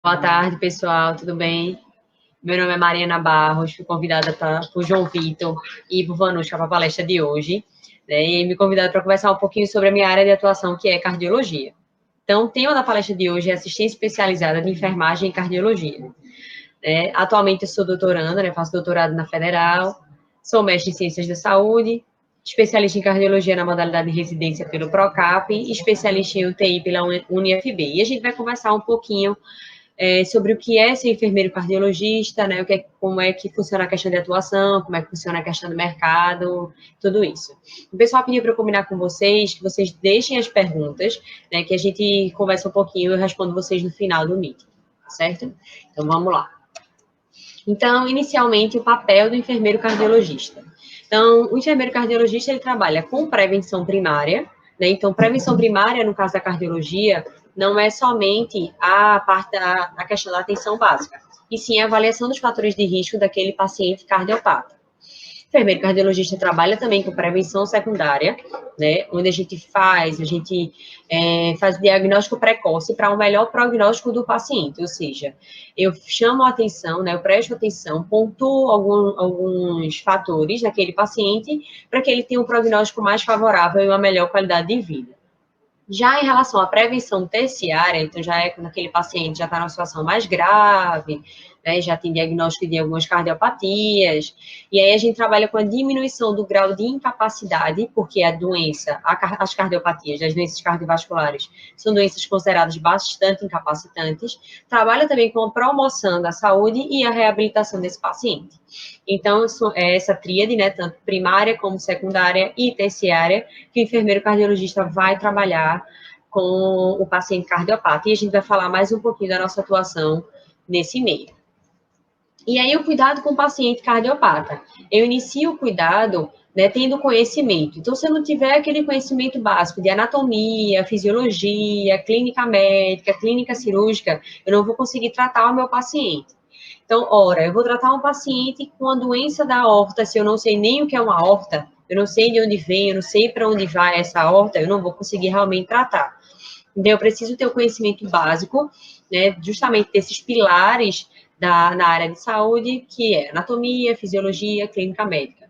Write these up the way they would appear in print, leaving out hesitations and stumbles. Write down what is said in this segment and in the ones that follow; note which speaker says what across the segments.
Speaker 1: Boa tarde, pessoal, tudo bem? Meu nome é Mariana Barros, fui convidada por João Vitor e por Vanushka para a palestra de hoje, né, e me convidaram para conversar um pouquinho sobre a minha área de atuação, que é cardiologia. Então, o tema da palestra de hoje é assistência especializada de enfermagem em cardiologia. Né? Atualmente, eu sou doutoranda, né, faço doutorado na Federal, sou mestre em ciências da saúde, especialista em cardiologia na modalidade de residência pelo PROCAP e especialista em UTI pela UniFB. E a gente vai conversar um pouquinho sobre o que é ser enfermeiro cardiologista, né, como é que funciona a questão de atuação, como é que funciona a questão do mercado, tudo isso. O pessoal pediu para eu combinar com vocês, que vocês deixem as perguntas, né, que a gente conversa um pouquinho e eu respondo vocês no final do meeting, certo? Então, vamos lá. Então, inicialmente, o papel do enfermeiro cardiologista. Então, o enfermeiro cardiologista, ele trabalha com prevenção primária, né? Então, prevenção primária, no caso da cardiologia, não é somente a parte da questão da atenção básica, e sim a avaliação dos fatores de risco daquele paciente cardiopata. O enfermeiro cardiologista trabalha também com prevenção secundária, né, onde a gente faz o diagnóstico precoce para um melhor prognóstico do paciente, ou seja, eu chamo a atenção, né, eu presto atenção, pontuo alguns fatores daquele paciente para que ele tenha um prognóstico mais favorável e uma melhor qualidade de vida. Já em relação à prevenção terciária, então já é quando aquele paciente já está numa situação mais grave, né, já tem diagnóstico de algumas cardiopatias, e aí a gente trabalha com a diminuição do grau de incapacidade, porque a doença, as cardiopatias, as doenças cardiovasculares, são doenças consideradas bastante incapacitantes, trabalha também com a promoção da saúde e a reabilitação desse paciente. Então, é essa tríade, né, tanto primária como secundária e terciária, que o enfermeiro cardiologista vai trabalhar com o paciente cardiopata. E a gente vai falar mais um pouquinho da nossa atuação nesse meio. E aí, o cuidado com o paciente cardiopata. Eu inicio o cuidado, né, tendo conhecimento. Então, se eu não tiver aquele conhecimento básico de anatomia, fisiologia, clínica médica, clínica cirúrgica, eu não vou conseguir tratar o meu paciente. Então, ora, eu vou tratar um paciente com a doença da aorta, se eu não sei nem o que é uma aorta, eu não sei de onde vem, eu não sei para onde vai essa aorta, eu não vou conseguir realmente tratar. Então, eu preciso ter o conhecimento básico, né, justamente desses pilares na área de saúde, que é anatomia, fisiologia, clínica médica.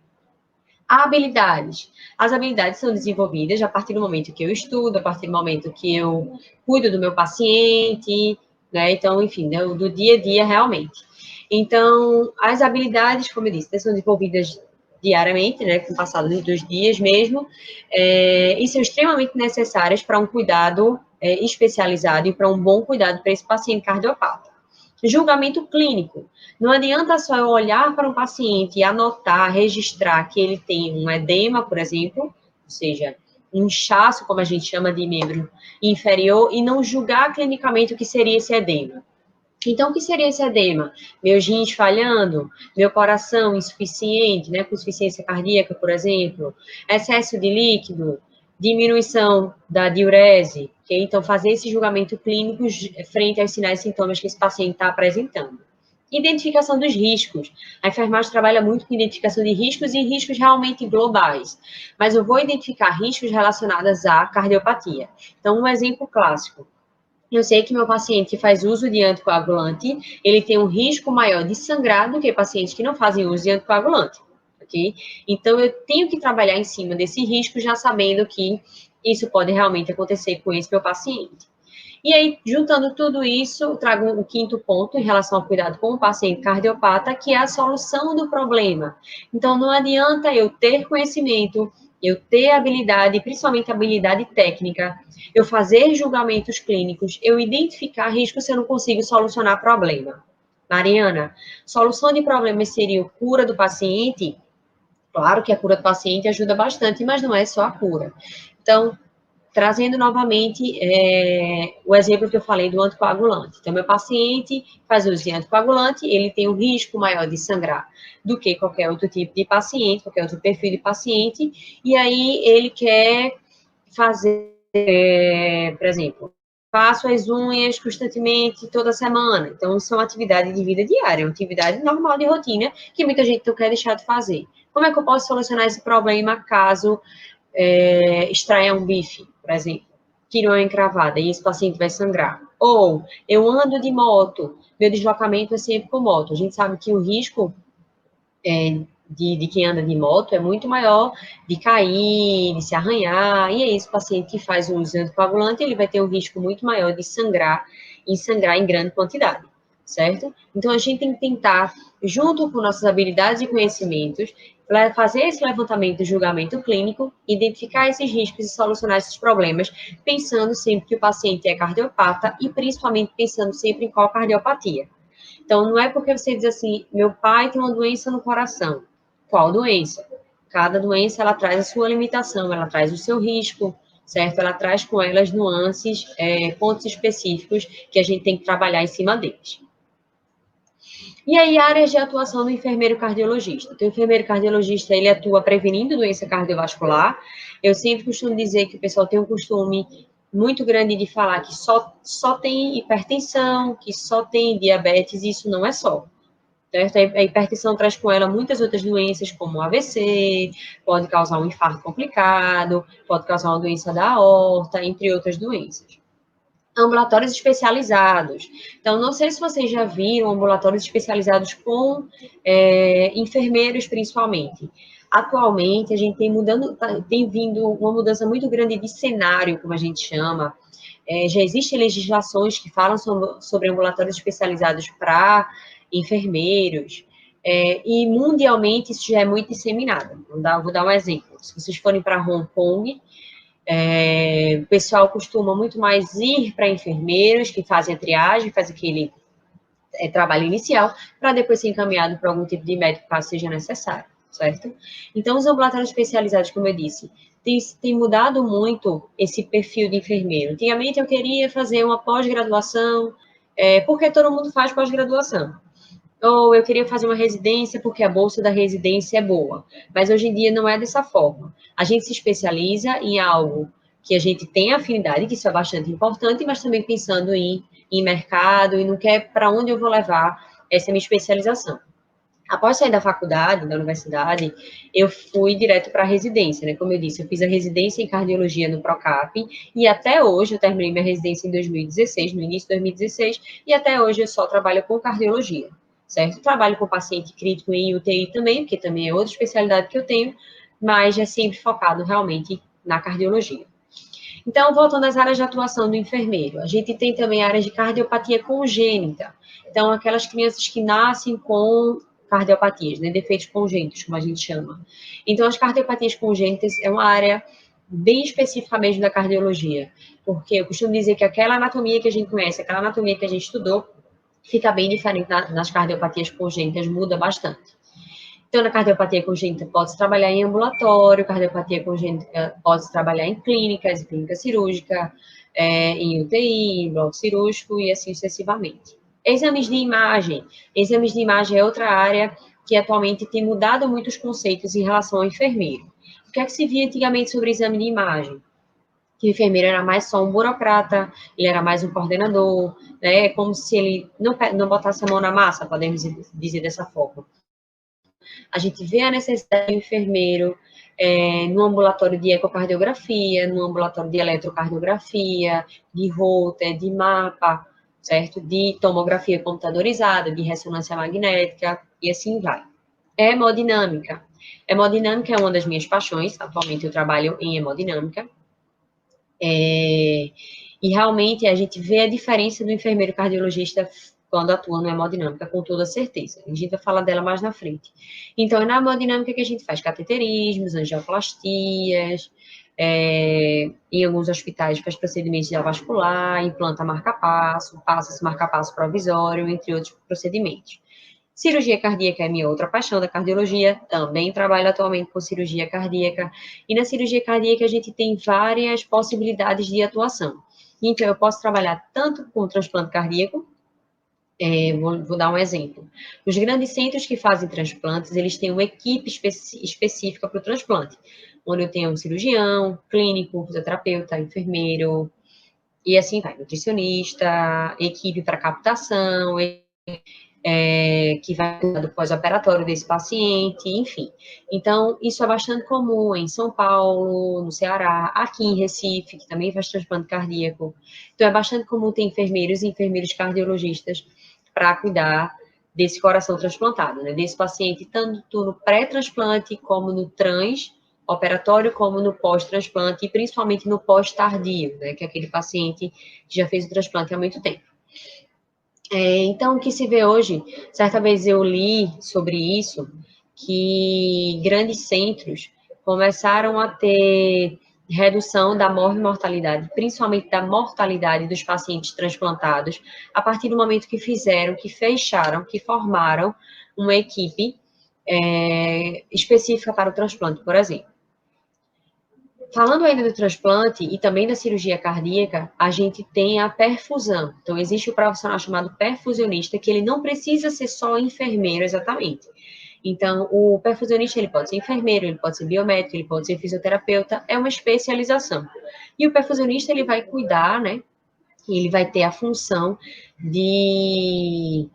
Speaker 1: Habilidades. As habilidades são desenvolvidas a partir do momento que eu estudo, a partir do momento que eu cuido do meu paciente, né? Então, enfim, do dia a dia realmente. Então, as habilidades, como eu disse, são desenvolvidas diariamente, né, com o passar dos dias mesmo, e são extremamente necessárias para um cuidado especializado e para um bom cuidado para esse paciente cardiopata. Julgamento clínico. Não adianta só eu olhar para um paciente e anotar, registrar que ele tem um edema, por exemplo, ou seja, um inchaço, como a gente chama de membro inferior, e não julgar clinicamente o que seria esse edema. Então, o que seria esse edema? Meus rins falhando, meu coração insuficiente, né, com insuficiência cardíaca, por exemplo, excesso de líquido, diminuição da diurese, okay? Então, fazer esse julgamento clínico frente aos sinais e sintomas que esse paciente está apresentando. Identificação dos riscos. A enfermagem trabalha muito com identificação de riscos e riscos realmente globais, mas eu vou identificar riscos relacionados à cardiopatia. Então, um exemplo clássico. Eu sei que meu paciente que faz uso de anticoagulante, ele tem um risco maior de sangrar do que pacientes que não fazem uso de anticoagulante, ok? Então, eu tenho que trabalhar em cima desse risco, já sabendo que isso pode realmente acontecer com esse meu paciente. E aí, juntando tudo isso, eu trago o quinto ponto em relação ao cuidado com o paciente cardiopata, que é a solução do problema. Então, não adianta eu ter conhecimento, eu ter habilidade, principalmente habilidade técnica, eu fazer julgamentos clínicos, eu identificar risco se eu não consigo solucionar problema. Mariana, solução de problemas seria a cura do paciente? Claro que a cura do paciente ajuda bastante, mas não é só a cura. Então, trazendo novamente o exemplo que eu falei do anticoagulante. Então, meu paciente faz uso de anticoagulante, ele tem um risco maior de sangrar do que qualquer outro tipo de paciente, qualquer outro perfil de paciente, e aí ele quer fazer, por exemplo, faço as unhas constantemente toda semana. Então, isso é uma atividade de vida diária, uma atividade normal de rotina que muita gente não quer deixar de fazer. Como é que eu posso solucionar esse problema caso extraia um bife, por exemplo? tiro uma encravada e esse paciente vai sangrar. Ou eu ando de moto, meu deslocamento é sempre com moto. A gente sabe que o risco de quem anda de moto é muito maior de cair, de se arranhar, e é esse paciente que faz um uso anticoagulante, ele vai ter um risco muito maior de sangrar, e sangrar em grande quantidade, certo? Então, a gente tem que tentar, junto com nossas habilidades e conhecimentos, fazer esse levantamento de julgamento clínico, identificar esses riscos e solucionar esses problemas, pensando sempre que o paciente é cardiopata e principalmente pensando sempre em qual cardiopatia. Então, não é porque você diz assim, meu pai tem uma doença no coração. Qual doença? Cada doença, ela traz a sua limitação, ela traz o seu risco, certo? Ela traz com ela as nuances, pontos específicos que a gente tem que trabalhar em cima deles. E aí, áreas de atuação do enfermeiro cardiologista. Então, o enfermeiro cardiologista, ele atua prevenindo doença cardiovascular. Eu sempre costumo dizer que o pessoal tem um costume muito grande de falar que só tem hipertensão, que só tem diabetes, e isso não é só. Certo? A hipertensão traz com ela muitas outras doenças, como AVC, pode causar um infarto complicado, pode causar uma doença da aorta, entre outras doenças. Ambulatórios especializados. Então, não sei se vocês já viram ambulatórios especializados com enfermeiros, principalmente. Atualmente, a gente tem vindo uma mudança muito grande de cenário, como a gente chama. Já existem legislações que falam sobre ambulatórios especializados para enfermeiros, e mundialmente isso já é muito disseminado. Vou dar um exemplo. Se vocês forem para Hong Kong, o pessoal costuma muito mais ir para enfermeiros que fazem a triagem, fazem aquele trabalho inicial, para depois ser encaminhado para algum tipo de médico, caso seja necessário, certo? Então, os ambulatórios especializados, como eu disse, tem mudado muito esse perfil de enfermeiro. Antigamente, eu queria fazer uma pós-graduação, porque todo mundo faz pós-graduação. Ou eu queria fazer uma residência porque a bolsa da residência é boa. Mas hoje em dia não é dessa forma. A gente se especializa em algo que a gente tem afinidade, que isso é bastante importante, mas também pensando em mercado e no que é para onde eu vou levar essa minha especialização. Após sair da faculdade, da universidade, eu fui direto para a residência, né? Como eu disse, eu fiz a residência em cardiologia no Procap e até hoje eu terminei minha residência em 2016, no início de 2016, e até hoje eu só trabalho com cardiologia, certo? Trabalho com paciente crítico em UTI também, porque também é outra especialidade que eu tenho, mas é sempre focado realmente na cardiologia. Então, voltando às áreas de atuação do enfermeiro, a gente tem também áreas de cardiopatia congênita. Então, aquelas crianças que nascem com cardiopatias, né, defeitos congênitos, como a gente chama. Então, as cardiopatias congênitas é uma área bem específica mesmo da cardiologia, porque eu costumo dizer que aquela anatomia que a gente conhece, aquela anatomia que a gente estudou, fica bem diferente nas cardiopatías congênitas, muda bastante. Então, na cardiopatia congênita, pode-se trabalhar em ambulatório, cardiopatia congênita pode-se trabalhar em clínicas, clínica cirúrgica, em UTI, em bloco cirúrgico e assim sucessivamente. Exames de imagem. Exames de imagem é outra área que atualmente tem mudado muitos conceitos em relação ao enfermeiro. O que é que se via antigamente sobre exame de imagem? Que o enfermeiro era mais só um burocrata, ele era mais um coordenador, né? Como se ele não botasse a mão na massa, podemos dizer dessa forma. A gente vê a necessidade do enfermeiro no ambulatório de ecocardiografia, no ambulatório de eletrocardiografia, de Holter, de mapa, certo? De tomografia computadorizada, de ressonância magnética, e assim vai. Hemodinâmica. Hemodinâmica é uma das minhas paixões, atualmente eu trabalho em hemodinâmica. E realmente a gente vê a diferença do enfermeiro cardiologista quando atua na hemodinâmica, com toda certeza. A gente vai falar dela mais na frente. Então, é na hemodinâmica que a gente faz cateterismos, angioplastias, em alguns hospitais faz procedimentos de avascular, implanta marca-passo, passa-se marca-passo provisório, entre outros procedimentos. Cirurgia cardíaca é minha outra paixão da cardiologia, também trabalho atualmente com cirurgia cardíaca, e na cirurgia cardíaca a gente tem várias possibilidades de atuação. Então, eu posso trabalhar tanto com transplante cardíaco, vou dar um exemplo. Os grandes centros que fazem transplantes, eles têm uma equipe específica para o transplante, onde eu tenho um cirurgião, clínico, fisioterapeuta, enfermeiro, e assim vai, nutricionista, equipe para captação, que vai cuidar do pós-operatório desse paciente, enfim. Então, isso é bastante comum em São Paulo, no Ceará, aqui em Recife, que também faz transplante cardíaco. Então, é bastante comum ter enfermeiros e enfermeiros cardiologistas para cuidar desse coração transplantado, né? Desse paciente, tanto no pré-transplante como no operatório, como no pós-transplante, e principalmente no pós-tardio, né? Que é aquele paciente que já fez o transplante há muito tempo. Então, o que se vê hoje, certa vez eu li sobre isso, que grandes centros começaram a ter redução da mortalidade, principalmente da mortalidade dos pacientes transplantados, a partir do momento que fecharam, que formaram uma equipe específica para o transplante, por exemplo. Falando ainda do transplante e também da cirurgia cardíaca, a gente tem a perfusão. Então, existe o profissional chamado perfusionista, que ele não precisa ser só enfermeiro exatamente. Então, o perfusionista, ele pode ser enfermeiro, ele pode ser biomédico, ele pode ser fisioterapeuta, é uma especialização. E o perfusionista, ele vai cuidar, né? Ele vai ter a função de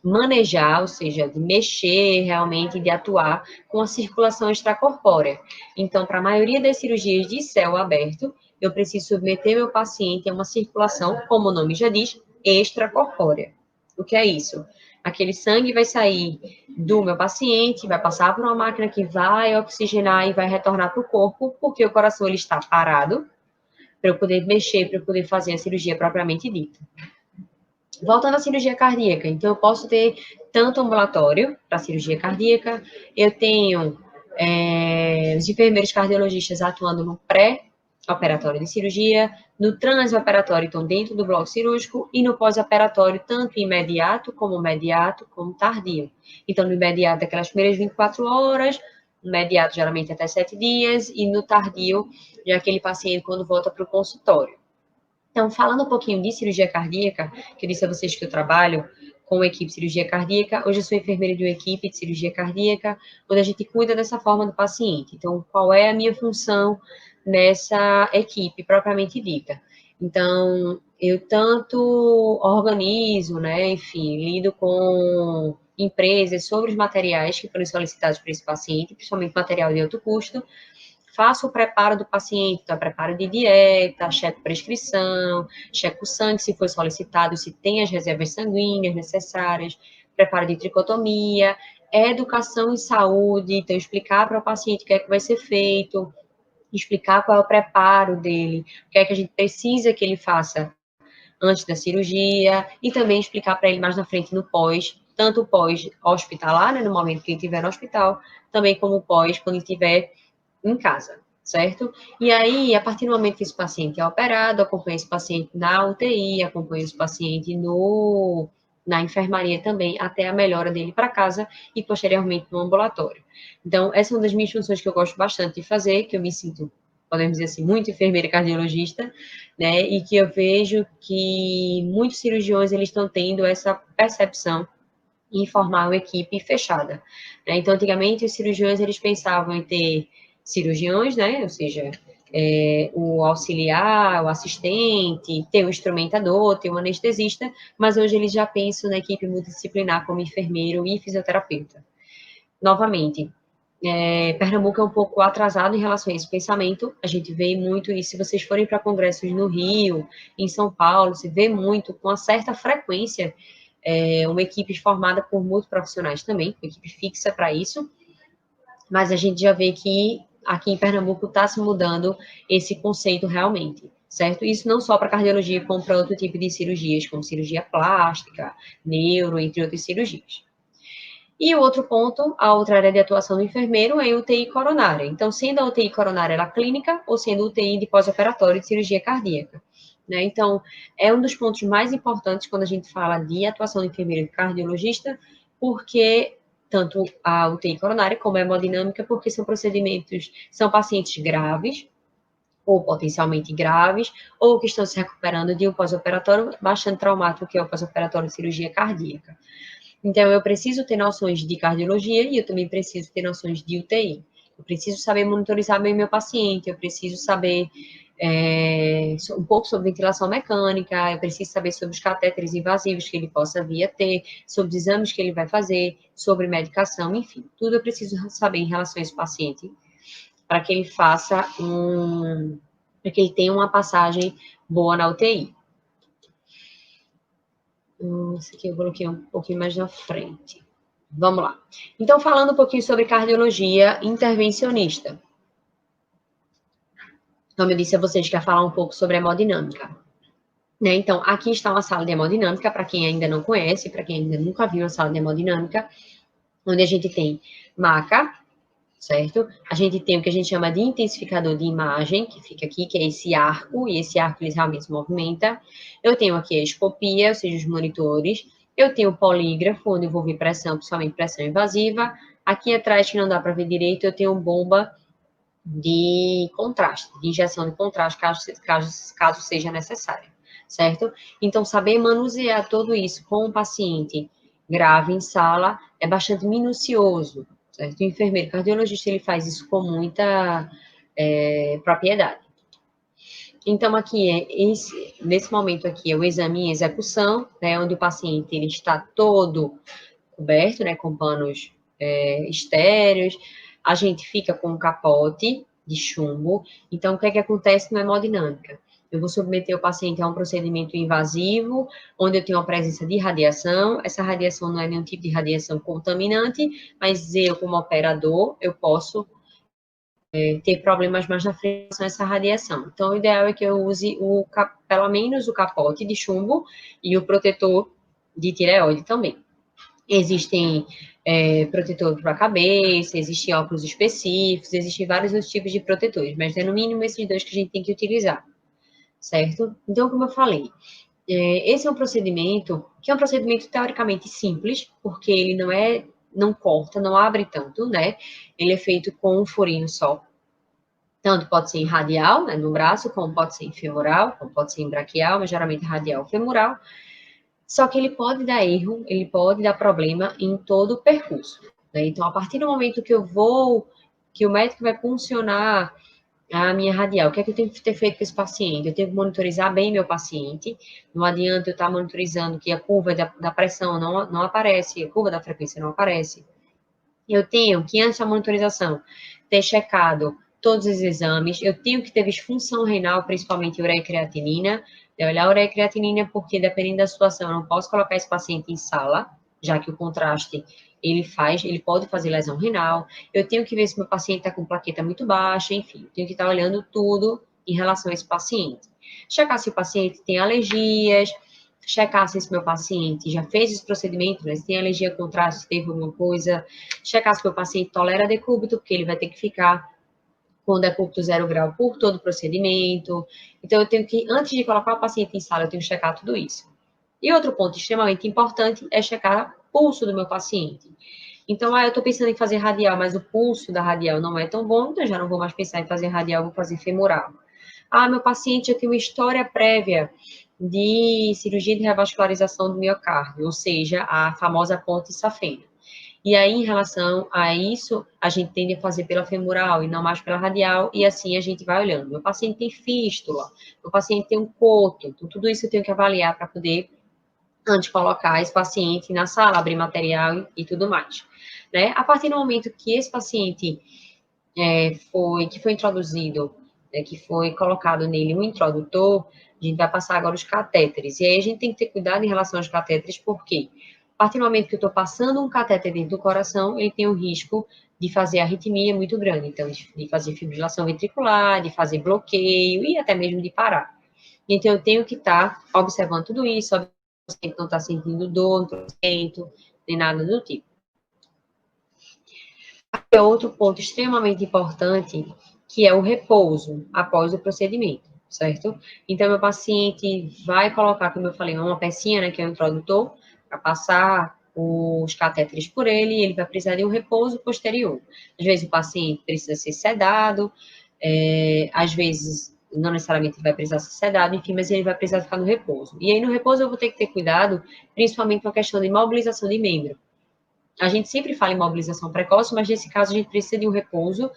Speaker 1: manejar, ou seja, de mexer realmente, de atuar com a circulação extracorpórea. Então, para a maioria das cirurgias de céu aberto, eu preciso submeter meu paciente a uma circulação, como o nome já diz, extracorpórea. O que é isso? Aquele sangue vai sair do meu paciente, vai passar por uma máquina que vai oxigenar e vai retornar para o corpo, porque o coração ele está parado, para eu poder mexer, para eu poder fazer a cirurgia propriamente dita. Voltando à cirurgia cardíaca, então eu posso ter tanto ambulatório para cirurgia cardíaca, eu tenho os enfermeiros cardiologistas atuando no pré-operatório de cirurgia, no transoperatório, então dentro do bloco cirúrgico, e no pós-operatório, tanto imediato, como tardio. Então, no imediato, aquelas primeiras 24 horas, no imediato, geralmente até 7 dias, e no tardio, já aquele paciente quando volta para o consultório. Então, falando um pouquinho de cirurgia cardíaca, que eu disse a vocês que eu trabalho com a equipe de cirurgia cardíaca, hoje eu sou enfermeira de uma equipe de cirurgia cardíaca, onde a gente cuida dessa forma do paciente. Então, qual é a minha função nessa equipe propriamente dita? Então, eu tanto organizo, né, enfim, lido com empresas sobre os materiais que foram solicitados para esse paciente, principalmente material de alto custo, faço o preparo do paciente, então, preparo de dieta, checo prescrição, checo o sangue, se foi solicitado, se tem as reservas sanguíneas necessárias, preparo de tricotomia, educação em saúde, então, explicar para o paciente o que é que vai ser feito, explicar qual é o preparo dele, o que é que a gente precisa que ele faça antes da cirurgia, e também explicar para ele mais na frente no pós, tanto o pós-hospitalar, né, no momento que ele estiver no hospital, também como o pós, quando ele estiver em casa, certo? E aí, a partir do momento que esse paciente é operado, acompanha esse paciente na UTI, acompanha esse paciente na enfermaria também, até a melhora dele para casa e posteriormente no ambulatório. Então, essa é uma das minhas funções que eu gosto bastante de fazer, que eu me sinto, podemos dizer assim, muito enfermeira cardiologista, né? E que eu vejo que muitos cirurgiões eles estão tendo essa percepção em formar uma equipe fechada, né? Então, antigamente, os cirurgiões eles pensavam em ter cirurgiões, né? Ou seja, o auxiliar, o assistente, ter um instrumentador, ter um anestesista, mas hoje eles já pensam na equipe multidisciplinar como enfermeiro e fisioterapeuta. Novamente, Pernambuco é um pouco atrasado em relação a esse pensamento, a gente vê muito isso, se vocês forem para congressos no Rio, em São Paulo, se vê muito, com uma certa frequência, uma equipe formada por multiprofissionais também, uma equipe fixa para isso, mas a gente já vê que aqui em Pernambuco está se mudando esse conceito realmente, certo? Isso não só para cardiologia, como para outro tipo de cirurgias, como cirurgia plástica, neuro, entre outras cirurgias. E o outro ponto, a outra área de atuação do enfermeiro é a UTI coronária. Então, sendo a UTI coronária ela clínica ou sendo a UTI de pós-operatório de cirurgia cardíaca. Né? Então, é um dos pontos mais importantes quando a gente fala de atuação do enfermeiro e cardiologista, porque tanto a UTI coronária como a hemodinâmica, porque são procedimentos, são pacientes graves, ou potencialmente graves, ou que estão se recuperando de um pós-operatório bastante traumático, que é o pós-operatório de cirurgia cardíaca. Então, eu preciso ter noções de cardiologia e eu também preciso ter noções de UTI. Eu preciso saber monitorizar bem meu paciente, eu preciso saber um pouco sobre ventilação mecânica, eu preciso saber sobre os catéteres invasivos que ele possa vir a ter, sobre os exames que ele vai fazer, sobre medicação, enfim, tudo eu preciso saber em relação a esse paciente, para que ele para que ele tenha uma passagem boa na UTI. Esse aqui eu coloquei um pouquinho mais na frente. Vamos lá. Então, falando um pouquinho sobre cardiologia intervencionista. Como eu disse a vocês, quer falar um pouco sobre hemodinâmica. Né? Então, aqui está uma sala de hemodinâmica, para quem ainda não conhece, para quem ainda nunca viu uma sala de hemodinâmica, onde a gente tem maca, certo? A gente tem o que a gente chama de intensificador de imagem, que fica aqui, que é esse arco, e esse arco ele realmente se movimenta. Eu tenho aqui a escopia, ou seja, os monitores. Eu tenho o polígrafo, onde eu vou ver pressão, principalmente pressão invasiva. Aqui atrás, que não dá para ver direito, eu tenho bomba de contraste, de injeção de contraste, caso seja necessário, certo? Então, saber manusear tudo isso com um paciente grave em sala é bastante minucioso, certo? O enfermeiro cardiologista, ele faz isso com muita propriedade. Então, aqui, nesse momento aqui, é o exame em execução, né, onde o paciente ele está todo coberto, né, com panos estéreos, a gente fica com um capote de chumbo. Então, o que é que acontece na hemodinâmica? Eu vou submeter o paciente a um procedimento invasivo, onde eu tenho a presença de radiação. Essa radiação não é nenhum tipo de radiação contaminante, mas eu, como operador, eu posso ter problemas mais na frente com essa radiação. Então, o ideal é que eu use pelo menos o capote de chumbo e o protetor de tireoide também. Existem protetores para a cabeça, existem óculos específicos, existem vários outros tipos de protetores, mas é no mínimo esses dois que a gente tem que utilizar, certo? Então, como eu falei, esse é um procedimento que é um procedimento teoricamente simples, porque ele não corta, não abre tanto, né? Ele é feito com um furinho só. Tanto pode ser em radial, né, no braço, como pode ser em femoral, como pode ser em braquial, mas geralmente radial ou femoral. Só que ele pode dar erro, ele pode dar problema em todo o percurso, né? Então, a partir do momento que que o médico vai funcionar a minha radial, o que é que eu tenho que ter feito com esse paciente? Eu tenho que monitorizar bem meu paciente, não adianta eu estar monitorizando que a curva da pressão não aparece, a curva da frequência não aparece. Eu tenho que, antes da monitorização, ter checado todos os exames, eu tenho que ter visto função renal, principalmente ureia e creatinina, de olhar a ureia e creatinina, porque dependendo da situação, eu não posso colocar esse paciente em sala, já que o contraste ele pode fazer lesão renal. Eu tenho que ver se meu paciente está com plaqueta muito baixa, enfim, eu tenho que estar olhando tudo em relação a esse paciente. Checar se o paciente tem alergias, checar se esse meu paciente já fez esse procedimento, né? Se tem alergia a contraste, se teve alguma coisa, checar se o meu paciente tolera decúbito, porque ele vai ter que ficar com decúbito 0 grau por todo o procedimento. Então, eu tenho que, antes de colocar o paciente em sala, eu tenho que checar tudo isso. E outro ponto extremamente importante é checar o pulso do meu paciente. Então, eu estou pensando em fazer radial, mas o pulso da radial não é tão bom, então eu já não vou mais pensar em fazer radial, vou fazer femoral. Meu paciente já tem uma história prévia de cirurgia de revascularização do miocárdio, ou seja, a famosa ponte safena. E aí, em relação a isso, a gente tende a fazer pela femoral e não mais pela radial, e assim a gente vai olhando. Meu paciente tem fístula, meu paciente tem um coto, então tudo isso eu tenho que avaliar para poder, antes de colocar esse paciente na sala, abrir material e tudo mais. Né? A partir do momento que esse paciente que foi introduzido, que foi colocado nele um introdutor, a gente vai passar agora os catéteres. E aí a gente tem que ter cuidado em relação aos catéteres, porque a partir do momento que eu estou passando um catéter dentro do coração, ele tem o risco de fazer arritmia muito grande, então de fazer fibrilação ventricular, de fazer bloqueio e até mesmo de parar. Então eu tenho que estar observando tudo isso, observando se o paciente não está sentindo dor no procedimento, nem nada do tipo. É outro ponto extremamente importante, que é o repouso após o procedimento, certo? Então, meu paciente vai colocar, como eu falei, uma pecinha, né, que é o introdutor, para passar os catéteres por ele, e ele vai precisar de um repouso posterior. Às vezes, o paciente precisa ser sedado, às vezes, não necessariamente ele vai precisar ser sedado, enfim, mas ele vai precisar ficar no repouso. E aí, no repouso, eu vou ter que ter cuidado, principalmente com a questão de imobilização de membro. A gente sempre fala em mobilização precoce, mas nesse caso a gente precisa de um repouso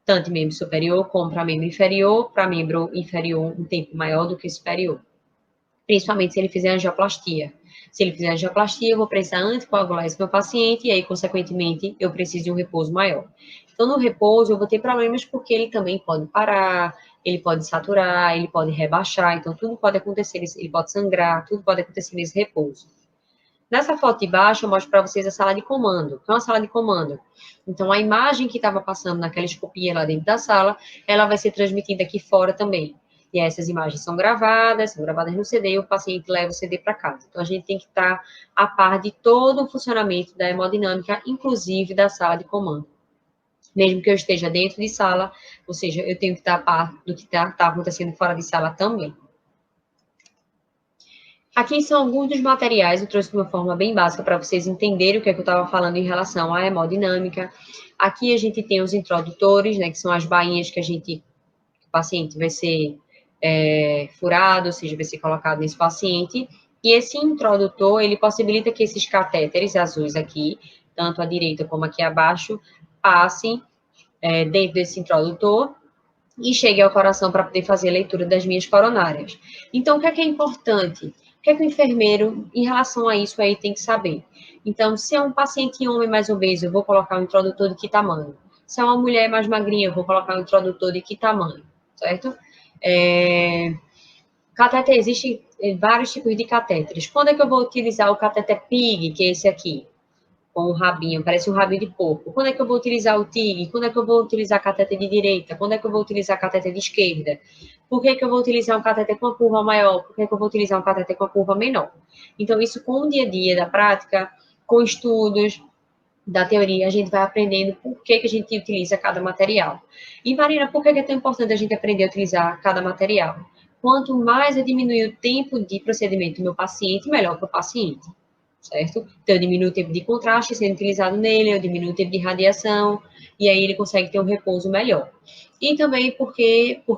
Speaker 1: tanto membro superior como para membro inferior, para membro inferior um tempo maior do que superior, principalmente se ele fizer angioplastia. Se ele fizer angioplastia, eu vou precisar anticoagular esse meu paciente e aí, consequentemente, eu preciso de um repouso maior. Então, no repouso, eu vou ter problemas porque ele também pode parar, ele pode saturar, ele pode rebaixar, então tudo pode acontecer, ele pode sangrar, tudo pode acontecer nesse repouso. Nessa foto de baixo, eu mostro para vocês a sala de comando. Que é uma sala de comando. Então, a imagem que estava passando naquela escopia lá dentro da sala, ela vai ser transmitida aqui fora também. E essas imagens são gravadas no CD, e o paciente leva o CD para casa. Então, a gente tem que estar a par de todo o funcionamento da hemodinâmica, inclusive da sala de comando. Mesmo que eu esteja dentro de sala, ou seja, eu tenho que estar a par do que está acontecendo fora de sala também. Aqui são alguns dos materiais, eu trouxe de uma forma bem básica para vocês entenderem o que é que eu estava falando em relação à hemodinâmica. Aqui a gente tem os introdutores, né, que são as bainhas que o paciente vai ser furado, ou seja, vai ser colocado nesse paciente. E esse introdutor, ele possibilita que esses catéteres azuis aqui, tanto à direita como aqui abaixo, passem dentro desse introdutor e cheguem ao coração para poder fazer a leitura das minhas coronárias. Então, o que é importante? O que é que o enfermeiro, em relação a isso aí, tem que saber? Então, se é um paciente homem mais obeso, eu vou colocar um introdutor de que tamanho? Se é uma mulher mais magrinha, eu vou colocar um introdutor de que tamanho? Certo? Catéter, existem vários tipos de catéteres. Quando é que eu vou utilizar o catéter PIG, que é esse aqui? Com o rabinho, parece um rabinho de porco. Quando é que eu vou utilizar o TIG? Quando é que eu vou utilizar a catéter de direita? Quando é que eu vou utilizar a catéter de esquerda? Por que eu vou utilizar um catéter com uma curva maior? Por que eu vou utilizar um catéter com uma curva menor? Então, isso com o dia a dia da prática, com estudos da teoria, a gente vai aprendendo por que a gente utiliza cada material. E, Marina, por que é tão importante a gente aprender a utilizar cada material? Quanto mais eu diminuir o tempo de procedimento do meu paciente, melhor para o paciente. Certo? Então, eu diminuo o tempo de contraste sendo utilizado nele, eu diminuo o tempo de radiação, e aí ele consegue ter um repouso melhor. E também por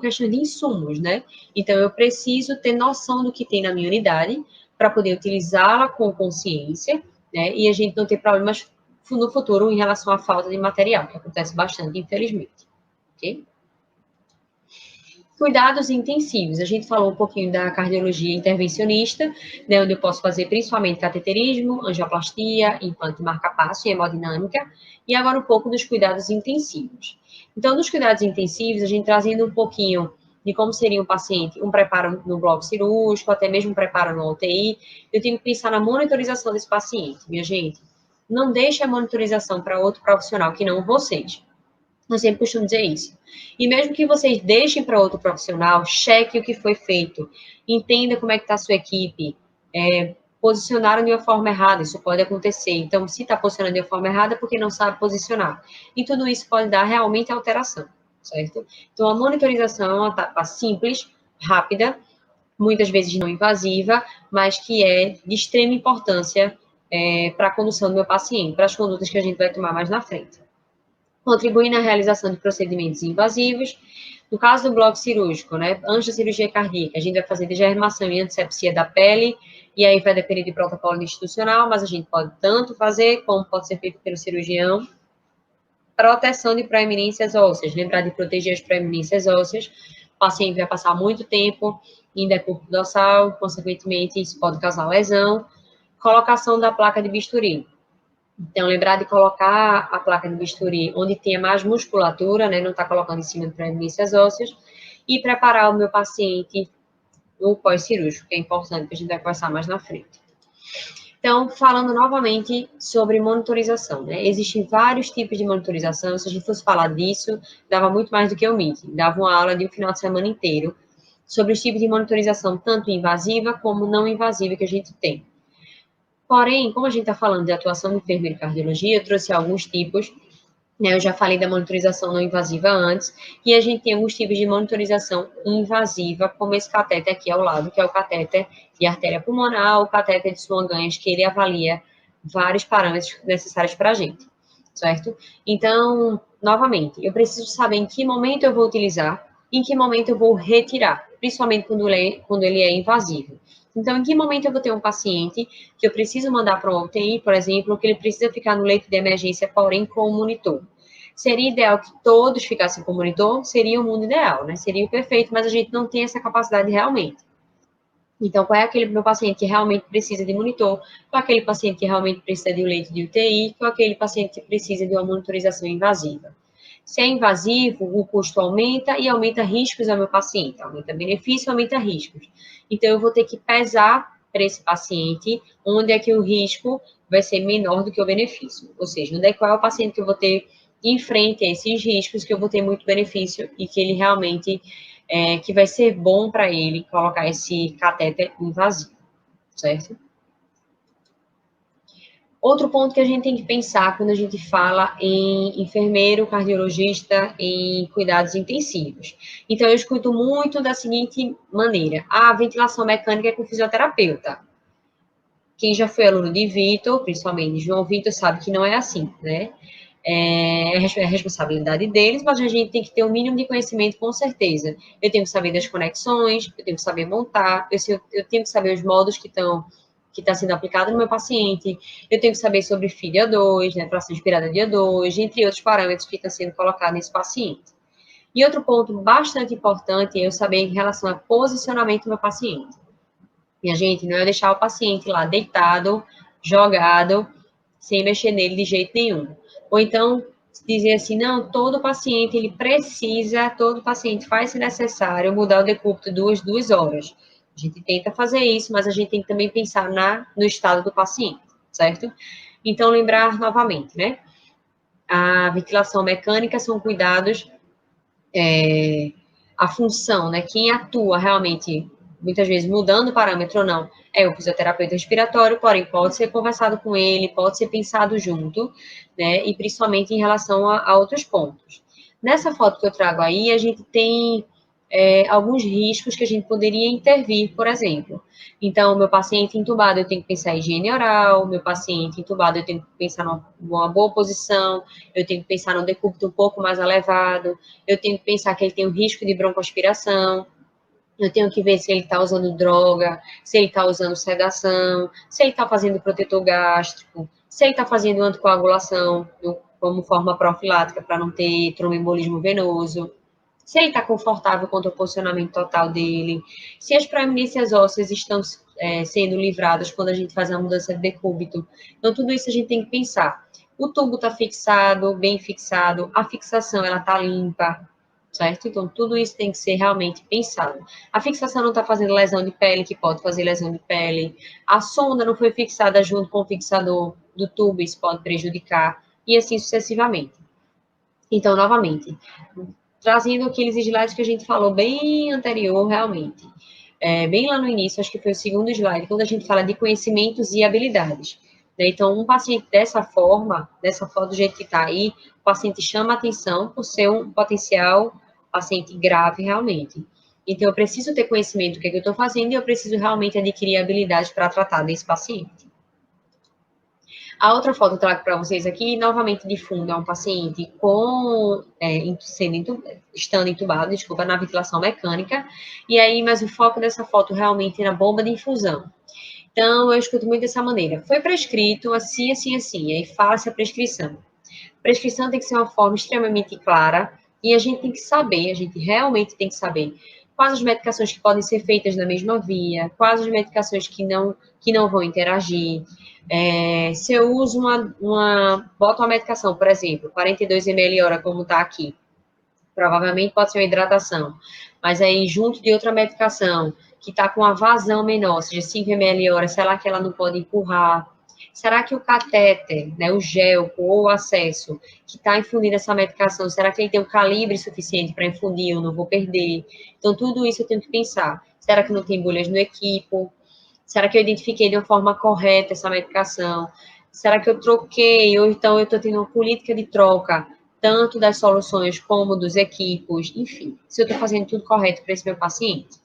Speaker 1: questão de insumos, né? Então, eu preciso ter noção do que tem na minha unidade para poder utilizá-la com consciência, né? E a gente não ter problemas no futuro em relação à falta de material, que acontece bastante, infelizmente. Ok? Cuidados intensivos. A gente falou um pouquinho da cardiologia intervencionista, né, onde eu posso fazer principalmente cateterismo, angioplastia, implante marca-passo e hemodinâmica, e agora um pouco dos cuidados intensivos. Então, nos cuidados intensivos, a gente trazendo um pouquinho de como seria um paciente, um preparo no bloco cirúrgico, até mesmo um preparo no UTI, eu tenho que pensar na monitorização desse paciente, minha gente. Não deixe a monitorização para outro profissional que não vocês. Eu sempre costumo dizer isso. E mesmo que vocês deixem para outro profissional, cheque o que foi feito, entenda como é que está a sua equipe, posicionaram de uma forma errada, isso pode acontecer. Então, se está posicionando de uma forma errada, é porque não sabe posicionar. E tudo isso pode dar realmente alteração, certo? Então, a monitorização é uma etapa simples, rápida, muitas vezes não invasiva, mas que é de extrema importância para a condução do meu paciente, para as condutas que a gente vai tomar mais na frente. Contribui na realização de procedimentos invasivos. No caso do bloco cirúrgico, né, antes da cirurgia cardíaca, a gente vai fazer desgermação e antisepsia da pele, e aí vai depender de protocolo institucional, mas a gente pode tanto fazer, como pode ser feito pelo cirurgião. Proteção de proeminências ósseas, lembrar de proteger as proeminências ósseas. O paciente vai passar muito tempo em decúbito dorsal, consequentemente, isso pode causar lesão. Colocação da placa de bisturi. Então, lembrar de colocar a placa de bisturi onde tenha mais musculatura, né? Não está colocando em cima de proeminências ósseas. E preparar o meu paciente no pós-cirúrgico, que é importante, que a gente vai conversar mais na frente. Então, falando novamente sobre monitorização, né? Existem vários tipos de monitorização. Se a gente fosse falar disso, dava muito mais do que o meeting. Dava uma aula de um final de semana inteiro sobre os tipos de monitorização, tanto invasiva como não invasiva que a gente tem. Porém, como a gente está falando de atuação de enfermeiro e cardiologia, eu trouxe alguns tipos, né? Eu já falei da monitorização não invasiva antes, e a gente tem alguns tipos de monitorização invasiva, como esse catéter aqui ao lado, que é o catéter de artéria pulmonar, o catéter de Swan-Ganz, que ele avalia vários parâmetros necessários para a gente, certo? Então, novamente, eu preciso saber em que momento eu vou utilizar, em que momento eu vou retirar, principalmente quando ele é invasivo. Então, em que momento eu vou ter um paciente que eu preciso mandar para uma UTI, por exemplo, que ele precisa ficar no leito de emergência, porém com o monitor? Seria ideal que todos ficassem com monitor? Seria o mundo ideal, né? Seria o perfeito, mas a gente não tem essa capacidade realmente. Então, qual é aquele meu paciente que realmente precisa de monitor? Qual é aquele paciente que realmente precisa de um leito de UTI? Qual é aquele paciente que precisa de uma monitorização invasiva? Se é invasivo, o custo aumenta e aumenta riscos ao meu paciente. Aumenta benefício, aumenta riscos. Então, eu vou ter que pesar para esse paciente onde é que o risco vai ser menor do que o benefício. Ou seja, onde é qual é o paciente que eu vou ter em frente a esses riscos que eu vou ter muito benefício e que ele realmente que vai ser bom para ele colocar esse catéter invasivo, certo? Outro ponto que a gente tem que pensar quando a gente fala em enfermeiro, cardiologista, em cuidados intensivos. Então, eu escuto muito da seguinte maneira: a ventilação mecânica é com o fisioterapeuta. Quem já foi aluno de Vitor, principalmente de João Vitor, sabe que não é assim, né? É responsabilidade deles, mas a gente tem que ter o mínimo de conhecimento, com certeza. Eu tenho que saber das conexões, eu tenho que saber montar, eu tenho que saber os modos que está sendo aplicado no meu paciente, eu tenho que saber sobre FIDE A2, né, fração inspirada de A2, entre outros parâmetros que estão sendo colocados nesse paciente. E outro ponto bastante importante é eu saber em relação ao posicionamento do meu paciente. Minha gente, não é deixar o paciente lá deitado, jogado, sem mexer nele de jeito nenhum. Ou então, dizer assim, não, todo paciente, ele precisa, todo paciente faz se necessário mudar o decúbito duas horas. A gente tenta fazer isso, mas a gente tem que também pensar no estado do paciente, certo? Então, lembrar novamente, né? A ventilação mecânica são cuidados, a função, né? Quem atua realmente, muitas vezes mudando o parâmetro ou não, é o fisioterapeuta respiratório, porém pode ser conversado com ele, pode ser pensado junto, né? E principalmente em relação a outros pontos. Nessa foto que eu trago aí, a gente tem alguns riscos que a gente poderia intervir, por exemplo. Então, meu paciente entubado, eu tenho que pensar em higiene oral, meu paciente entubado, eu tenho que pensar numa boa posição, eu tenho que pensar num decúbito um pouco mais elevado, eu tenho que pensar que ele tem um risco de broncoaspiração, eu tenho que ver se ele está usando droga, se ele está usando sedação, se ele está fazendo protetor gástrico, se ele está fazendo anticoagulação como forma profilática para não ter tromboembolismo venoso, se ele está confortável quanto ao posicionamento total dele, se as proeminências ósseas estão sendo livradas quando a gente faz a mudança de decúbito. Então, tudo isso a gente tem que pensar. O tubo está fixado, bem fixado, a fixação ela está limpa, certo? Então, tudo isso tem que ser realmente pensado. A fixação não está fazendo lesão de pele, que pode fazer lesão de pele. A sonda não foi fixada junto com o fixador do tubo, isso pode prejudicar, e assim sucessivamente. Então, novamente, trazendo aqueles slides que a gente falou bem anterior, realmente. Bem lá no início, acho que foi o segundo slide, quando a gente fala de conhecimentos e habilidades. Né? Então, um paciente dessa forma, dessa foto do jeito que está aí, o paciente chama atenção por ser um potencial paciente grave realmente. Então, eu preciso ter conhecimento do que é que eu estou fazendo e eu preciso realmente adquirir habilidades para tratar desse paciente. A outra foto que eu trago para vocês aqui, novamente de fundo, é um paciente estando entubado, desculpa, na ventilação mecânica. E aí, mas o foco dessa foto realmente é na bomba de infusão. Então, eu escuto muito dessa maneira. Foi prescrito assim, assim, assim. Aí fala-se a prescrição. A prescrição tem que ser uma forma extremamente clara e a gente tem que saber, a gente realmente tem que saber quais as medicações que podem ser feitas na mesma via, quais as medicações que não vão interagir. Se eu uso boto uma medicação, por exemplo, 42 ml hora, como está aqui, provavelmente pode ser uma hidratação, mas aí junto de outra medicação que está com uma vazão menor, ou seja, 5 ml hora, será que ela não pode empurrar? Será que o catéter, né, o gel ou o acesso que está infundindo essa medicação, será que ele tem um calibre suficiente para infundir? Eu não vou perder. Então, tudo isso eu tenho que pensar. Será que não tem bolhas no equipo? Será que eu identifiquei de uma forma correta essa medicação? Será que eu troquei? Ou então eu estou tendo uma política de troca, tanto das soluções como dos equipos? Enfim, se eu estou fazendo tudo correto para esse meu paciente?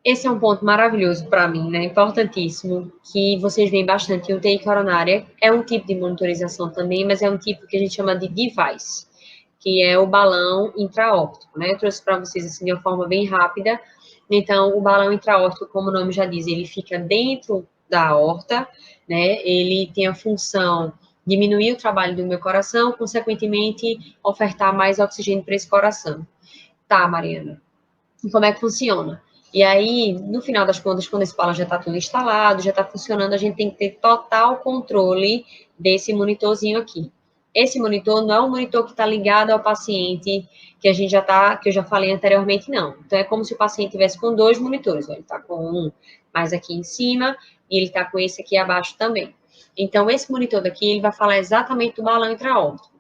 Speaker 1: Esse é um ponto maravilhoso para mim, né? Importantíssimo, que vocês veem bastante. UTI coronária é um tipo de monitorização também, mas é um tipo que a gente chama de device, que é o balão intraórtico, né? Eu trouxe para vocês assim de uma forma bem rápida. Então, o balão intraórtico, como o nome já diz, ele fica dentro da aorta, né? Ele tem a função diminuir o trabalho do meu coração, consequentemente, ofertar mais oxigênio para esse coração. Tá, Mariana. E como é que funciona? E aí, no final das contas, quando esse balão já está tudo instalado, já está funcionando, a gente tem que ter total controle desse monitorzinho aqui. Esse monitor não é um monitor que está ligado ao paciente, que a gente já tá, que eu já falei anteriormente, não. Então, é como se o paciente tivesse com 2 monitores. Ó, ele está com um mais aqui em cima e ele está com esse aqui abaixo também. Então, esse monitor daqui, ele vai falar exatamente do balão intraórtico.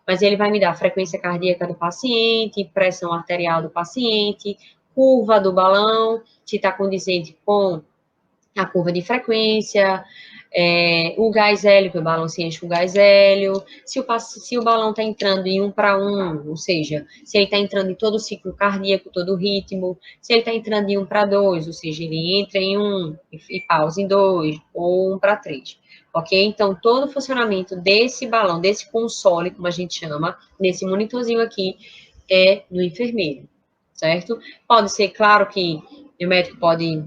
Speaker 1: Mas ele vai me dar a frequência cardíaca do paciente, pressão arterial do paciente, curva do balão, se está condizente com a curva de frequência, o gás hélio, que o balão se enche com gás hélio, se o balão está entrando em 1 para 1, ou seja, se ele está entrando em todo o ciclo cardíaco, todo o ritmo, se ele está entrando em 1 para 2, ou seja, ele entra em 1 e pausa em 2, ou 1 para 3. Ok? Então, todo o funcionamento desse balão, desse console, como a gente chama, nesse monitorzinho aqui, é no enfermeiro, certo? Pode ser, claro que o médico pode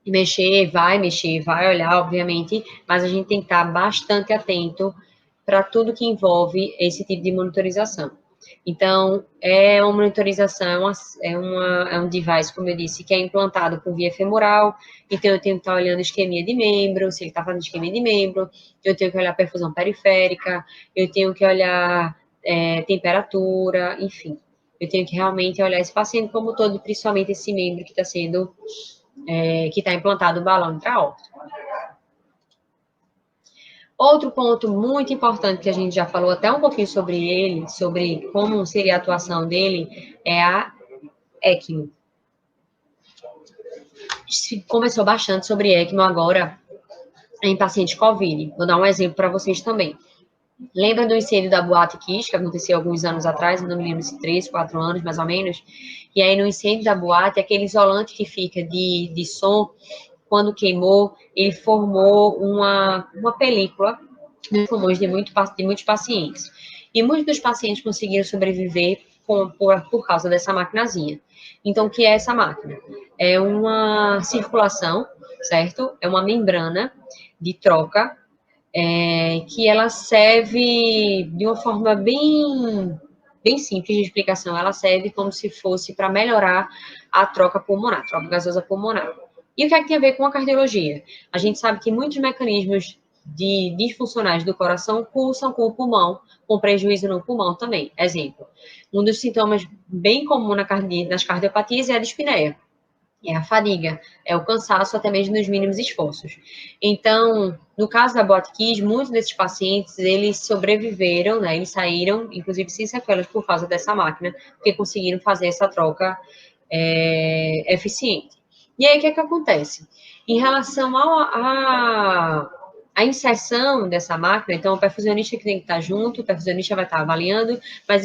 Speaker 1: mexer, vai olhar, obviamente, mas a gente tem que estar bastante atento para tudo que envolve esse tipo de monitorização. Então, é uma monitorização, é um device, como eu disse, que é implantado por via femoral, então eu tenho que estar olhando isquemia de membro, se ele está fazendo isquemia de membro, eu tenho que olhar perfusão periférica, eu tenho que olhar temperatura, enfim. Eu tenho que realmente olhar esse paciente como todo, principalmente esse membro que está sendo que está implantado o balão intraórtico. Outro ponto muito importante que a gente já falou até um pouquinho sobre ele, sobre como seria a atuação dele, é a ECMO. Se conversou bastante sobre ECMO agora em paciente COVID. Vou dar um exemplo para vocês também. Lembra do incêndio da Boate Kiss, que aconteceu alguns anos atrás, não me lembro se 3, 4 anos, mais ou menos. E aí, no incêndio da boate, aquele isolante que fica de som, quando queimou, ele formou uma película nos pulmões de muitos pacientes. E muitos dos pacientes conseguiram sobreviver por causa dessa maquinazinha. Então, o que é essa máquina? É uma circulação, certo? É uma membrana de troca que ela serve de uma forma bem simples de explicação, ela serve como se fosse para melhorar a troca pulmonar, troca gasosa pulmonar. E o que é que tem a ver com a cardiologia? A gente sabe que muitos mecanismos disfuncionais do coração cursam com o pulmão, com prejuízo no pulmão também. Exemplo, um dos sintomas bem comum nas cardiopatias é a dispneia. É a fadiga, é o cansaço até mesmo nos mínimos esforços. Então, no caso da Botkiss, muitos desses pacientes, eles sobreviveram, né? Eles saíram, inclusive, sem sequelas por causa dessa máquina, porque conseguiram fazer essa troca eficiente. E aí, o que é que acontece? Em relação à inserção dessa máquina, então, o perfusionista que tem que estar junto, o perfusionista vai estar avaliando, mas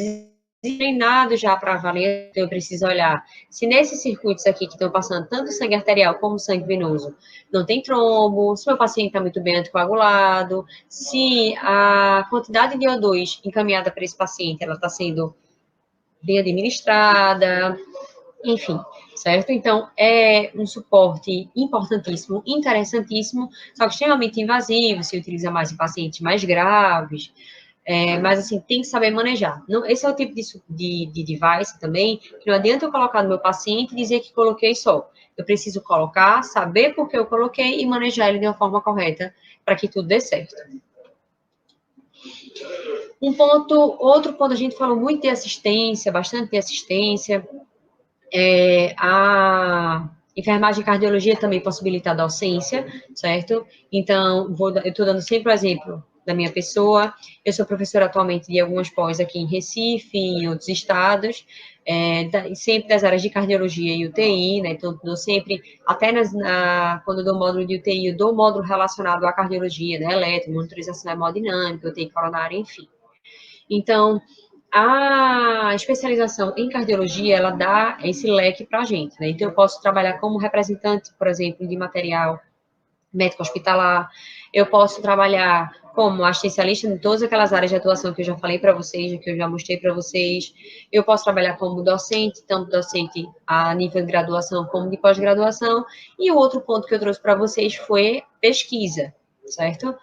Speaker 1: treinado já para avaliar, então eu preciso olhar se nesses circuitos aqui que estão passando tanto sangue arterial como sangue venoso não tem trombo, se meu paciente está muito bem anticoagulado, se a quantidade de O2 encaminhada para esse paciente ela está sendo bem administrada, enfim, certo? Então, é um suporte importantíssimo, interessantíssimo, só que extremamente invasivo, se utiliza mais em pacientes mais graves, mas, assim, tem que saber manejar. Não, esse é o tipo de device também, que não adianta eu colocar no meu paciente e dizer que coloquei só. Eu preciso colocar, saber por que eu coloquei e manejar ele de uma forma correta para que tudo dê certo. Outro ponto, a gente falou muito de assistência, bastante de assistência. A enfermagem e cardiologia também possibilita a docência, certo? Então, eu estou dando sempre o exemplo da minha pessoa. Eu sou professora atualmente de algumas pós aqui em Recife, em outros estados, sempre das áreas de cardiologia e UTI, né? Então, dou sempre, até quando eu dou módulo de UTI, eu dou módulo relacionado à cardiologia, né? Eletro, monitorização hemodinâmica, UTI coronária, enfim. Então, a especialização em cardiologia, ela dá esse leque para a gente, né? Então, eu posso trabalhar como representante, por exemplo, de material médico hospitalar, eu posso trabalhar como assistencialista em todas aquelas áreas de atuação que eu já falei para vocês, que eu já mostrei para vocês, eu posso trabalhar como docente, tanto docente a nível de graduação como de pós-graduação, e o outro ponto que eu trouxe para vocês foi pesquisa, certo?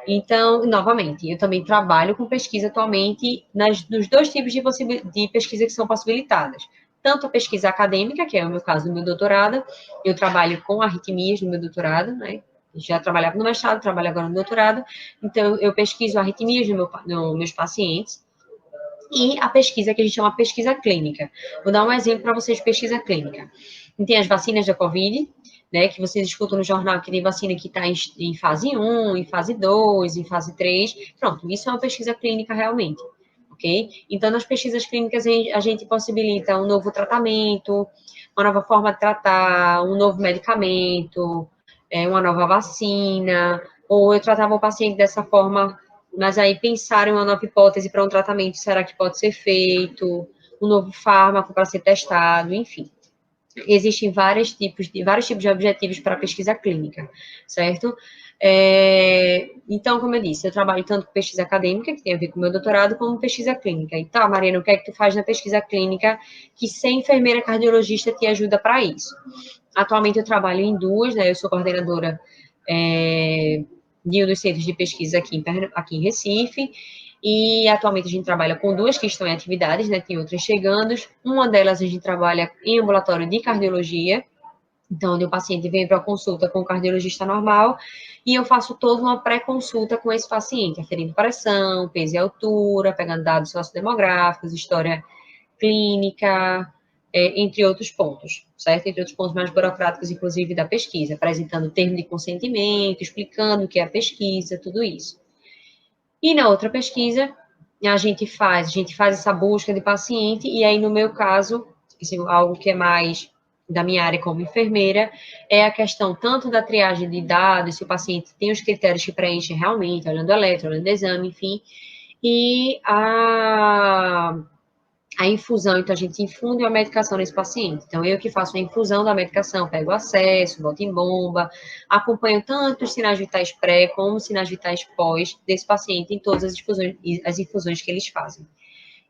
Speaker 1: Então, novamente, eu também trabalho com pesquisa atualmente nos dois tipos de pesquisa que são possibilitadas. Tanto a pesquisa acadêmica, que é o meu caso no meu doutorado, eu trabalho com arritmias no meu doutorado, né? Já trabalhava no mestrado, trabalho agora no doutorado, então eu pesquiso arritmias nos meus pacientes, e a pesquisa que a gente chama pesquisa clínica. Vou dar um exemplo para vocês de pesquisa clínica. Tem as vacinas da Covid, né, que vocês escutam no jornal que tem vacina que está em fase 1, em fase 2, em fase 3. Pronto, isso é uma pesquisa clínica realmente, ok? Então, nas pesquisas clínicas, a gente possibilita um novo tratamento, uma nova forma de tratar, um novo medicamento, uma nova vacina, ou eu tratava o paciente dessa forma, mas aí pensar em uma nova hipótese para um tratamento, será que pode ser feito, um novo fármaco para ser testado, enfim. Existem vários tipos de objetivos para a pesquisa clínica, certo? Então, como eu disse, eu trabalho tanto com pesquisa acadêmica, que tem a ver com o meu doutorado, como pesquisa clínica. Então, Mariana, o que é que tu faz na pesquisa clínica que sem enfermeira cardiologista te ajuda para isso? Atualmente eu trabalho em duas, né? Eu sou coordenadora de um dos centros de pesquisa aqui em Recife, e atualmente a gente trabalha com duas que estão em atividades, né? Tem outras chegando. Uma delas a gente trabalha em ambulatório de cardiologia, então, onde o paciente vem para a consulta com o cardiologista normal, e eu faço toda uma pré-consulta com esse paciente, aferindo pressão, peso e altura, pegando dados sociodemográficos, história clínica, entre outros pontos, certo? Entre outros pontos mais burocráticos, inclusive, da pesquisa, apresentando o termo de consentimento, explicando o que é a pesquisa, tudo isso. E na outra pesquisa, a gente faz essa busca de paciente, e aí, no meu caso, assim, algo que é mais da minha área como enfermeira, é a questão tanto da triagem de dados, se o paciente tem os critérios que preenchem realmente, olhando o eletro, olhando o exame, enfim, e a infusão, então a gente infunde a medicação nesse paciente. Então, eu que faço a infusão da medicação, pego o acesso, boto em bomba, acompanho tanto os sinais vitais pré como os sinais vitais pós desse paciente em todas as infusões que eles fazem.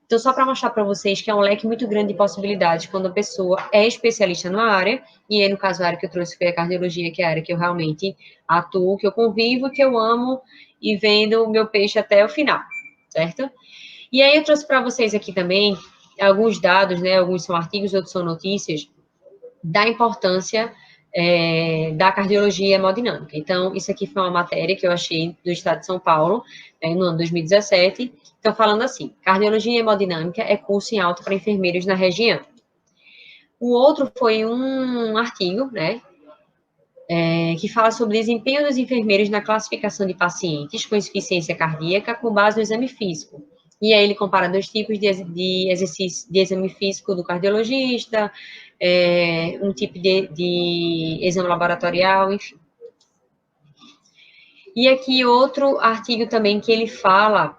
Speaker 1: Então, só para mostrar para vocês que é um leque muito grande de possibilidades quando a pessoa é especialista numa área, e aí, no caso, a área que eu trouxe foi a cardiologia, que é a área que eu realmente atuo, que eu convivo, que eu amo, e vendo o meu peixe até o final, certo? E aí, eu trouxe para vocês aqui também alguns dados, né? Alguns são artigos, outros são notícias, da importância da cardiologia hemodinâmica. Então, isso aqui foi uma matéria que eu achei do Estado de São Paulo, no ano 2017. Então, falando assim, cardiologia hemodinâmica é curso em alta para enfermeiros na região. O outro foi um artigo, né, que fala sobre o desempenho dos enfermeiros na classificação de pacientes com insuficiência cardíaca com base no exame físico. E aí ele compara dois tipos de exercício de exame físico do cardiologista, um tipo de exame laboratorial, enfim. E aqui outro artigo também que ele fala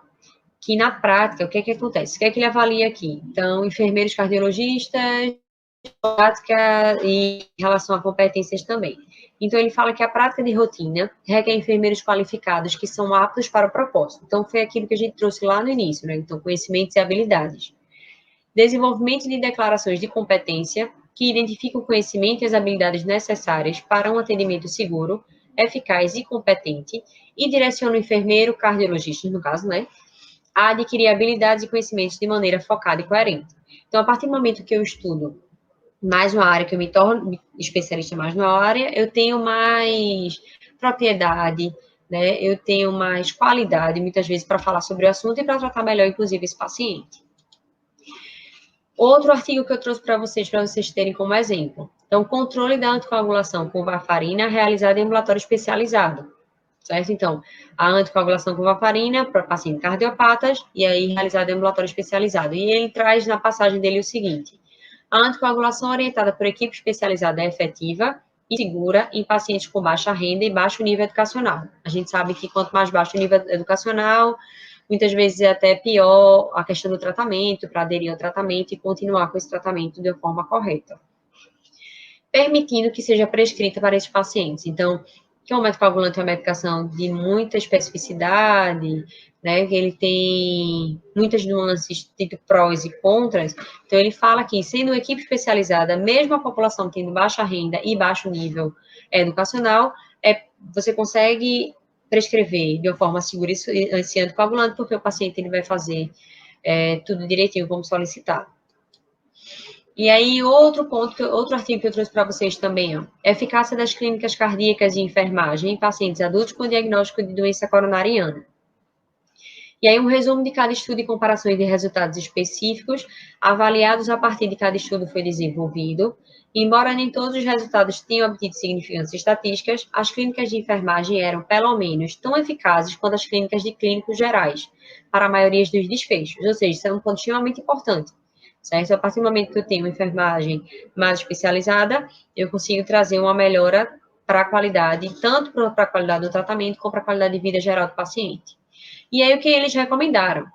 Speaker 1: que na prática, o que é que acontece? O que é que ele avalia aqui? Então, enfermeiros cardiologistas, prática e em relação a competências também. Então, ele fala que a prática de rotina requer enfermeiros qualificados que são aptos para o propósito. Então, foi aquilo que a gente trouxe lá no início, né? Então, conhecimentos e habilidades. Desenvolvimento de declarações de competência que identificam o conhecimento e as habilidades necessárias para um atendimento seguro, eficaz e competente e direciona o enfermeiro, cardiologista, no caso, né, a adquirir habilidades e conhecimentos de maneira focada e coerente. Então, a partir do momento que eu estudo mais uma área, que eu me torno especialista mais numa área, eu tenho mais propriedade, né? Eu tenho mais qualidade, muitas vezes, para falar sobre o assunto e para tratar melhor, inclusive, esse paciente. Outro artigo que eu trouxe para vocês terem como exemplo. Então, controle da anticoagulação com varfarina realizado em ambulatório especializado, certo? Então, a anticoagulação com varfarina para pacientes cardiopatas e aí realizada em ambulatório especializado. E ele traz na passagem dele o seguinte: a anticoagulação orientada por equipe especializada é efetiva e segura em pacientes com baixa renda e baixo nível educacional. A gente sabe que quanto mais baixo o nível educacional, muitas vezes é até pior a questão do tratamento, para aderir ao tratamento e continuar com esse tratamento de forma correta. Permitindo que seja prescrita para esses pacientes. Então, que o anticoagulante é uma medicação de muita especificidade, né, que ele tem muitas nuances, tipo prós e contras, então ele fala que, sendo uma equipe especializada, mesmo a população tendo baixa renda e baixo nível educacional, você consegue prescrever de uma forma segura esse anticoagulante, porque o paciente ele vai fazer tudo direitinho como solicitado. E aí, outro artigo que eu trouxe para vocês também, ó, eficácia das clínicas cardíacas e enfermagem em pacientes adultos com diagnóstico de doença coronariana. E aí, um resumo de cada estudo e comparações de resultados específicos, avaliados a partir de cada estudo foi desenvolvido. Embora nem todos os resultados tenham obtido significâncias estatísticas, as clínicas de enfermagem eram, pelo menos, tão eficazes quanto as clínicas de clínicos gerais, para a maioria dos desfechos. Ou seja, isso é um ponto extremamente importante, certo? A partir do momento que eu tenho uma enfermagem mais especializada, eu consigo trazer uma melhora para a qualidade, tanto para a qualidade do tratamento, como para a qualidade de vida geral do paciente. E aí, o que eles recomendaram?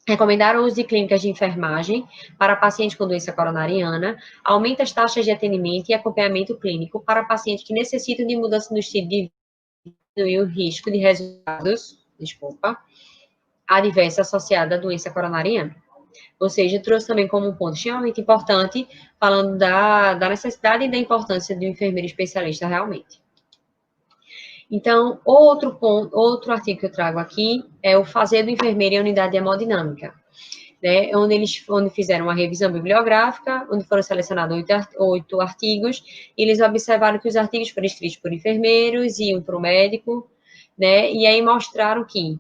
Speaker 1: Recomendaram o uso de clínicas de enfermagem para pacientes com doença coronariana, aumenta as taxas de atendimento e acompanhamento clínico para pacientes que necessitam de mudança no estilo de vida e o risco de resultados, adversos associados à doença coronariana. Ou seja, trouxe também como um ponto extremamente importante, falando da necessidade e da importância de um enfermeiro especialista realmente. Então, outro artigo que eu trago aqui é o fazer do enfermeiro em unidade de hemodinâmica, né, onde fizeram uma revisão bibliográfica, onde foram selecionados 8 artigos, e eles observaram que os artigos foram escritos por enfermeiros e um para o médico, né, e aí mostraram que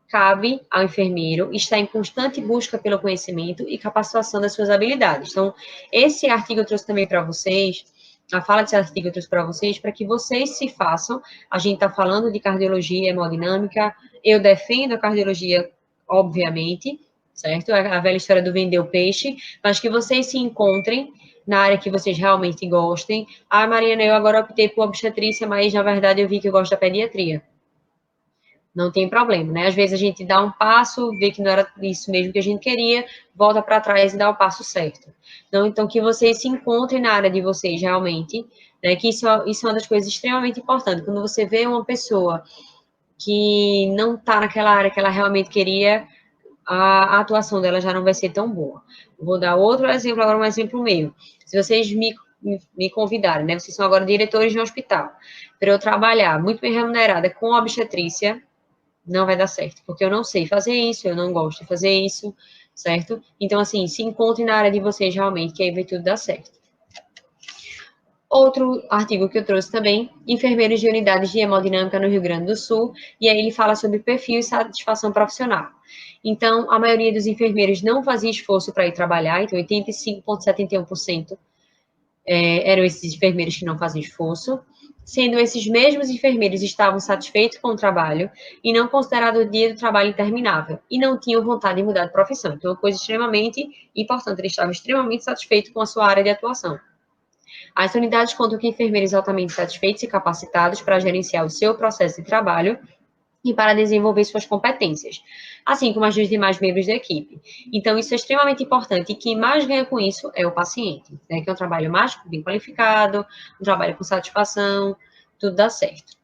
Speaker 1: cabe ao enfermeiro estar em constante busca pelo conhecimento e capacitação das suas habilidades. Então, esse artigo eu trouxe também para vocês, a fala desse artigo eu trouxe para vocês, para que vocês se façam. A gente está falando de cardiologia hemodinâmica, eu defendo a cardiologia, obviamente, certo? A velha história do vender o peixe, mas que vocês se encontrem na área que vocês realmente gostem. Ah, Mariana, eu agora optei por obstetrícia, mas na verdade eu vi que eu gosto da pediatria. Não tem problema, né? Às vezes a gente dá um passo, vê que não era isso mesmo que a gente queria, volta para trás e dá o passo certo. Então, que vocês se encontrem na área de vocês realmente, né? Que isso é uma das coisas extremamente importantes. Quando você vê uma pessoa que não está naquela área que ela realmente queria, a atuação dela já não vai ser tão boa. Vou dar outro exemplo, agora um exemplo meu. Se vocês me convidarem, né? Vocês são agora diretores de um hospital, para eu trabalhar muito bem remunerada com obstetrícia, não vai dar certo, porque eu não sei fazer isso, eu não gosto de fazer isso, certo? Então, assim, se encontre na área de vocês realmente, que aí vai tudo dar certo. Outro artigo que eu trouxe também, enfermeiros de unidades de hemodinâmica no Rio Grande do Sul, e aí ele fala sobre perfil e satisfação profissional. Então, a maioria dos enfermeiros não fazia esforço para ir trabalhar, então 85,71% eram esses enfermeiros que não faziam esforço, sendo esses mesmos enfermeiros estavam satisfeitos com o trabalho e não consideravam o dia do trabalho interminável, e não tinham vontade de mudar de profissão. Então, é uma coisa extremamente importante, eles estavam extremamente satisfeitos com a sua área de atuação. As unidades contam com enfermeiros altamente satisfeitos e capacitados para gerenciar o seu processo de trabalho e para desenvolver suas competências, assim como as dos demais membros da equipe. Então, isso é extremamente importante, e quem mais ganha com isso é o paciente, né? Que é um trabalho mais bem qualificado, um trabalho com satisfação, tudo dá certo.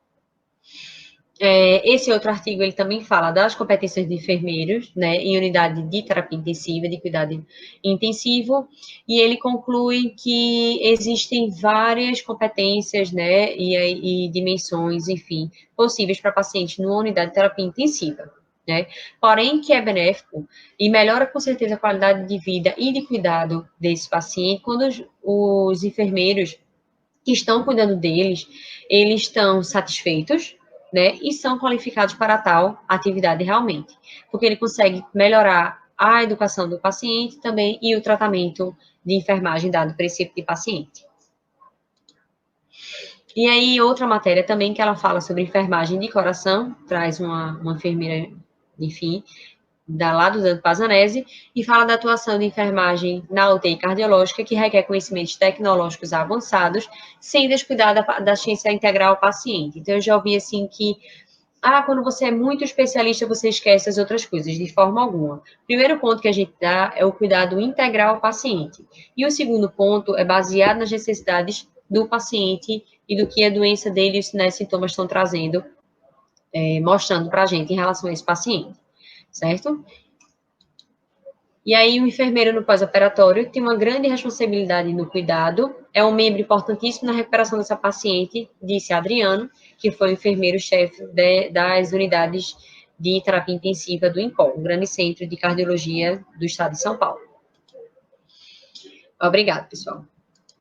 Speaker 1: Esse outro artigo, ele também fala das competências de enfermeiros, né, em unidade de terapia intensiva, de cuidado intensivo, e ele conclui que existem várias competências, né, e dimensões, enfim, possíveis para pacientes numa unidade de terapia intensiva, né, porém que é benéfico e melhora com certeza a qualidade de vida e de cuidado desse paciente quando os enfermeiros que estão cuidando deles, eles estão satisfeitos, né, e são qualificados para tal atividade realmente, porque ele consegue melhorar a educação do paciente também e o tratamento de enfermagem dado para esse tipo de paciente. E aí, outra matéria também que ela fala sobre enfermagem de coração, traz uma enfermeira, enfim, lá do Dante Pazanese, e fala da atuação de enfermagem na UTI cardiológica, que requer conhecimentos tecnológicos avançados, sem descuidar da assistência integral ao paciente. Então, eu já ouvi assim que, quando você é muito especialista, você esquece as outras coisas, de forma alguma. O primeiro ponto que a gente dá é o cuidado integral ao paciente. E o segundo ponto é baseado nas necessidades do paciente e do que a doença dele e os sinais e sintomas estão trazendo, mostrando para a gente em relação a esse paciente, certo? E aí, o enfermeiro no pós-operatório tem uma grande responsabilidade no cuidado é um membro importantíssimo na recuperação dessa paciente, disse Adriano, que foi o enfermeiro-chefe das unidades de terapia intensiva do INCOL, o grande centro de cardiologia do estado de São Paulo. Obrigada, pessoal.